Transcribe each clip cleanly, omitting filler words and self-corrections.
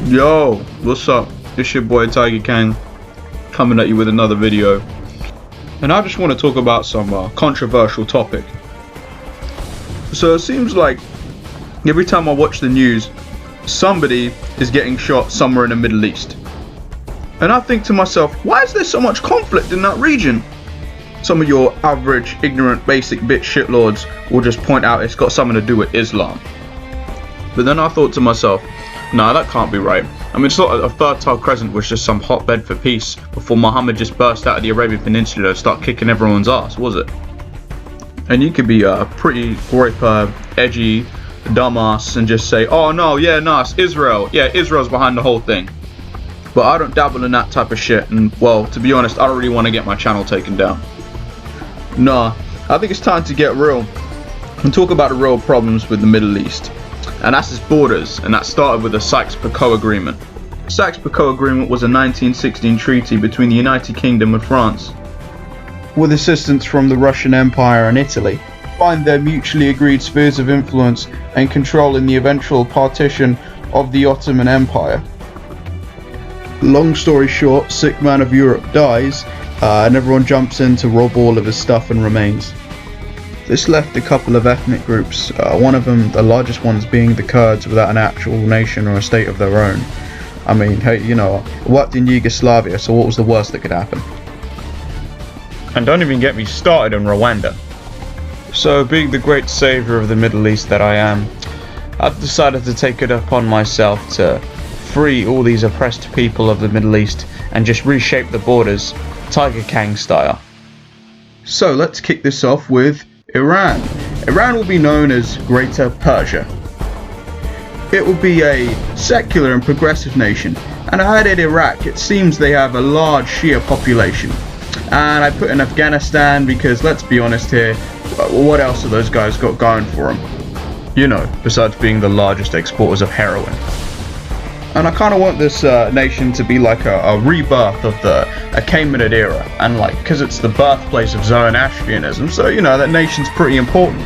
Yo, what's up? It's your boy Tiger Kang coming at you with another video. And I just want to talk about some controversial topic. So it seems like every time I watch the news, somebody is getting shot somewhere in the Middle East. And I think to myself, why is there so much conflict in that region? Some of your average, ignorant, basic bitch shitlords will just point out it's got something to do with Islam. But then I thought to myself, nah, that can't be right. I mean, it's not a Fertile Crescent was just some hotbed for peace before Muhammad just burst out of the Arabian Peninsula and start kicking everyone's ass, was it? And you could be a pretty great, edgy dumbass and just say, oh no, yeah, nah, it's Israel. Yeah, Israel's behind the whole thing. But I don't dabble in that type of shit, and well, to be honest, I don't really want to get my channel taken down. Nah, I think it's time to get real and talk about the real problems with the Middle East. And that's its borders, and that started with the Sykes-Picot Agreement. The Sykes-Picot Agreement was a 1916 treaty between the United Kingdom and France, with assistance from the Russian Empire and Italy, find their mutually agreed spheres of influence and control in the eventual partition of the Ottoman Empire. Long story short, sick man of Europe dies, and everyone jumps in to rob all of his stuff and remains. This left a couple of ethnic groups, one of them, the largest ones, being the Kurds, without an actual nation or a state of their own. I mean, hey, you know, I worked in Yugoslavia, so what was the worst that could happen? And don't even get me started on Rwanda. So, being the great savior of the Middle East that I am, I've decided to take it upon myself to free all these oppressed people of the Middle East and just reshape the borders, Tiger Kang style. So, let's kick this off with Iran. Iran will be known as Greater Persia. It will be a secular and progressive nation, and I heard in Iraq it seems they have a large Shia population. And I put in Afghanistan because, let's be honest here, what else have those guys got going for them? You know, besides being the largest exporters of heroin. And I kind of want this nation to be like a rebirth of the Achaemenid era, and like, because it's the birthplace of Zoroastrianism, so you know that nation's pretty important.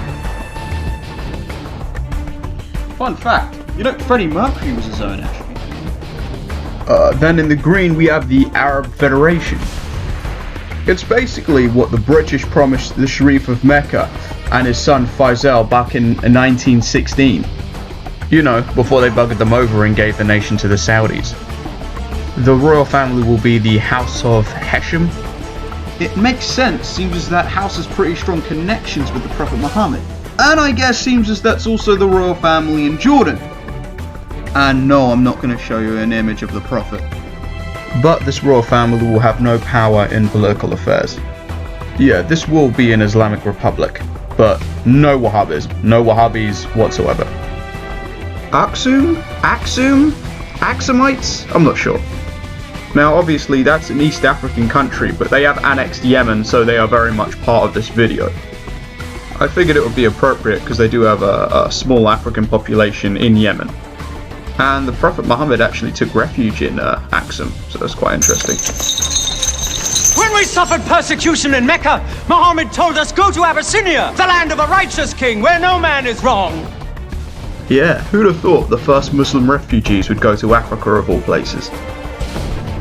Fun fact, you know Freddie Mercury was a Zoroastrian. Then in the green we have the Arab Federation. It's basically what the British promised the Sharif of Mecca and his son Faisal back in 1916. You know, before they buggered them over and gave the nation to the Saudis. The royal family will be the House of Hashem. It makes sense, seems as that house has pretty strong connections with the Prophet Muhammad. And I guess seems as that's also the royal family in Jordan. And no, I'm not going to show you an image of the Prophet. But this royal family will have no power in political affairs. Yeah, this will be an Islamic Republic, but no Wahhabism, no Wahhabis whatsoever. Aksum? Axumites? I'm not sure. Now obviously that's an East African country, but they have annexed Yemen, so they are very much part of this video. I figured it would be appropriate because they do have a small African population in Yemen. And the Prophet Muhammad actually took refuge in Aksum, so that's quite interesting. When we suffered persecution in Mecca, Muhammad told us, go to Abyssinia, the land of a righteous king where no man is wrong. Yeah, who'd have thought the first Muslim refugees would go to Africa of all places?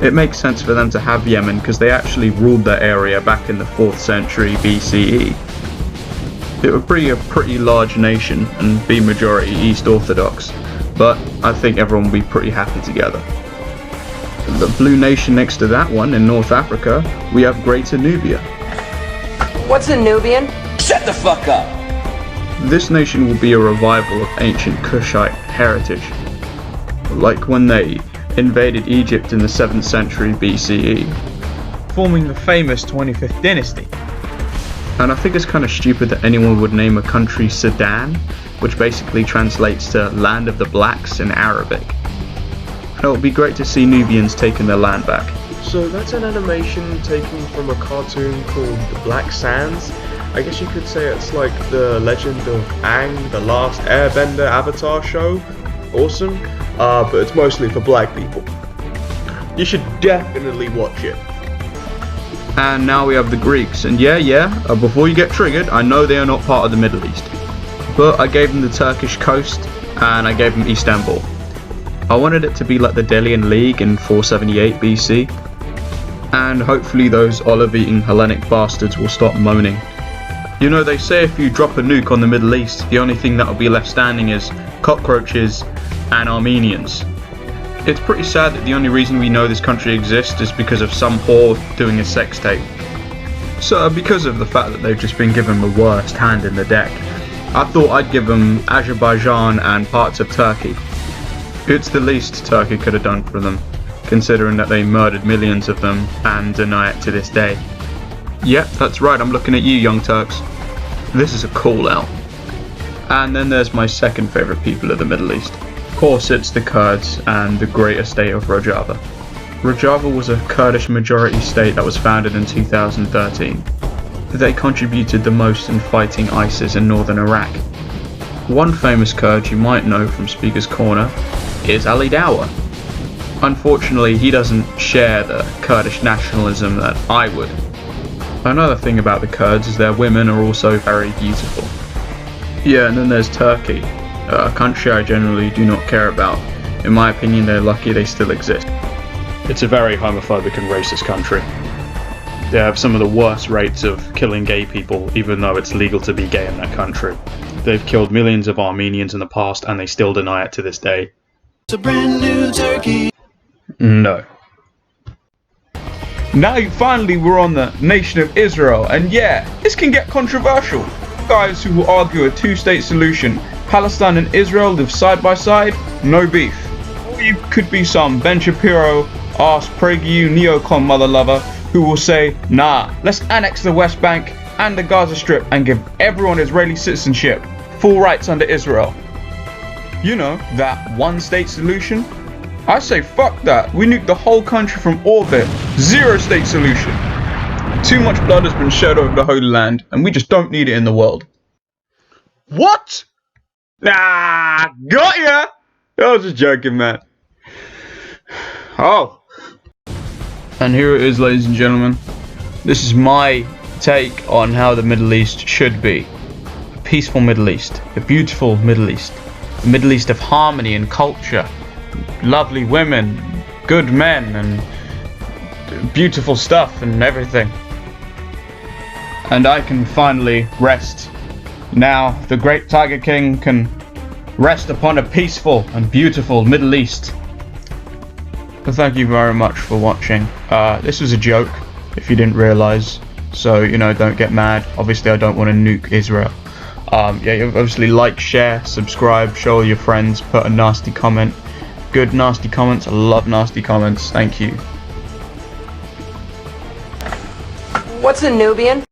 It makes sense for them to have Yemen because they actually ruled that area back in the 4th century BCE. It would be a pretty large nation and be majority East Orthodox, but I think everyone will be pretty happy together. The blue nation next to that one in North Africa, we have Greater Nubia. What's a Nubian? Shut the fuck up! This nation will be a revival of ancient Kushite heritage, like when they invaded Egypt in the 7th century BCE, forming the famous 25th dynasty. And I think it's kind of stupid that anyone would name a country Sudan, which basically translates to Land of the Blacks in Arabic. And it would be great to see Nubians taking their land back. So that's an animation taken from a cartoon called The Black Sands. I guess you could say it's like the Legend of Aang, the Last Airbender Avatar show. Awesome. But it's mostly for black people. You should definitely watch it. And now we have the Greeks, and before you get triggered, I know they are not part of the Middle East. But I gave them the Turkish coast, and I gave them Istanbul. I wanted it to be like the Delian League in 478 BC, and hopefully those olive-eating Hellenic bastards will stop moaning. You know, they say if you drop a nuke on the Middle East, the only thing that will be left standing is cockroaches and Armenians. It's pretty sad that the only reason we know this country exists is because of some whore doing a sex tape. So because of the fact that they've just been given the worst hand in the deck, I thought I'd give them Azerbaijan and parts of Turkey. It's the least Turkey could have done for them, considering that they murdered millions of them and deny it to this day. Yep, that's right, I'm looking at you, young Turks. This is a call out. And then there's my second favourite people of the Middle East. Of course, it's the Kurds and the greater state of Rojava. Rojava was a Kurdish majority state that was founded in 2013. They contributed the most in fighting ISIS in northern Iraq. One famous Kurd you might know from Speaker's Corner is Ali Dawah. Unfortunately, he doesn't share the Kurdish nationalism that I would. Another thing about the Kurds is their women are also very beautiful. Yeah, and then there's Turkey, a country I generally do not care about. In my opinion, they're lucky they still exist. It's a very homophobic and racist country. They have some of the worst rates of killing gay people, even though it's legal to be gay in that country. They've killed millions of Armenians in the past, and they still deny it to this day. It's a brand new Turkey. No. Now finally we're on the nation of Israel, and yeah, this can get controversial. Guys who will argue a two-state solution, Palestine and Israel live side by side, no beef. Or you could be some Ben Shapiro, arse PragerU neocon mother lover who will say, nah, let's annex the West Bank and the Gaza Strip and give everyone Israeli citizenship, full rights under Israel. You know, that one-state solution? I say fuck that, we nuke the whole country from orbit, zero-state solution. Too much blood has been shed over the Holy Land, and we just don't need it in the world. What? Ah, got ya! I was just joking, man. Oh. And here it is, ladies and gentlemen. This is my take on how the Middle East should be. A peaceful Middle East, a beautiful Middle East, a Middle East of harmony and culture, lovely women, good men, and beautiful stuff and everything. And I can finally rest. Now the great Tiger King can rest upon a peaceful and beautiful Middle East. So thank you very much for watching. This was a joke, if you didn't realise. So, you know, don't get mad. Obviously, I don't want to nuke Israel. Yeah, you obviously like, share, subscribe, show all your friends, put a nasty comment. Good nasty comments. I love nasty comments. Thank you. What's a Nubian?